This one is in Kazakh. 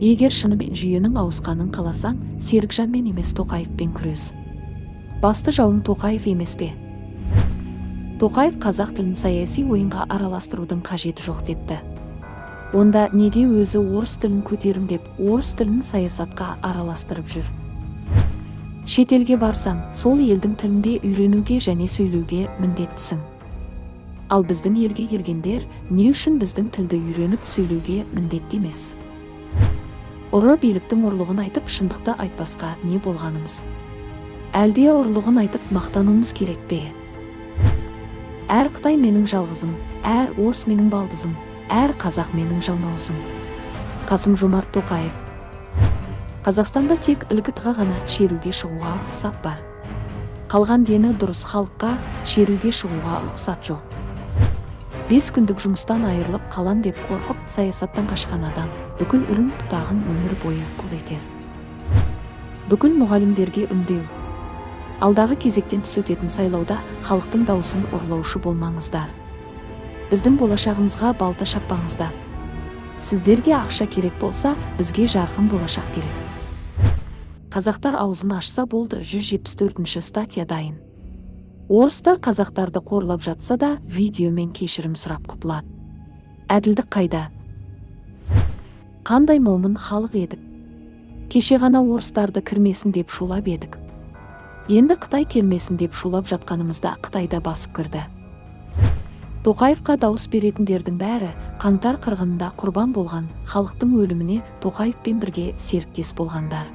Егер шынымен жүйенің ауысқанын қаласаң, Серікжанмен емес Тоқаевпен күрес. Басты жауың Тоқаев емес пе? Тоқаев қазақ тілін саяси ойынға араластырудың қажеті жоқ депті. Онда неге өзі орыс тілін көтерім деп, орыс тілін саясатқа араластырып жүр? Шетелге барсаң, сол елдің тілінде үйренуге және сөйлеуге міндеттісің. Ал біздің елге келгендер не үшін біздің тілді үйреніп сөйлеуге міндетті емес? Ұры биліктің ұрлығын айтып, шындықты айтпасқа не болғанымыз? Әлде ұрлығын айтып мақтануымыз керек пе? Әр Қытай менің жалғызым, әр орыс менің балдызым, әр қазақ менің жалмауызым. Қасым-Жомарт Тоқаев. Қазақстанда тек ілгітға ғана шеруге шығуға рұқсат бар. Қалған дені дұрыс халыққа шеруге шығуға рұқсат жоқ. 5 күндік жұмыстан айырылып қалам деп қорқып, саясаттан қашқан адам бүкіл үрім бұтағын өмір бойы құл етер. Бүкіл мұғалімдерге үндеу. Алдағы кезектен тыс өтетін сайлауда халықтың дауысын ұрлаушы болмаңыздар. Біздің болашағымызға балта шаппаңыздар. Сіздерге ақша керек болса, бізге жарқын болашақ керек. Қазақтар аузын ашса болды, 174-ші статья дайын. Орыстар қазақтарды қорлап жатса да, видеомен кешірім сұрап құтылады. Әділдік қайда? Қандай момын халық едік? Кеше ғана орыстарды кірмесін деп шулап едік. Енді Қытай келмесін деп шулап жатқанымызда Қытайда басып кірді. Тоқаевқа дауыс беретіндердің бәрі қаңтар қырғынында құрбан болған, халықтың өліміне Тоқаевпен бірге серіктес болғандар.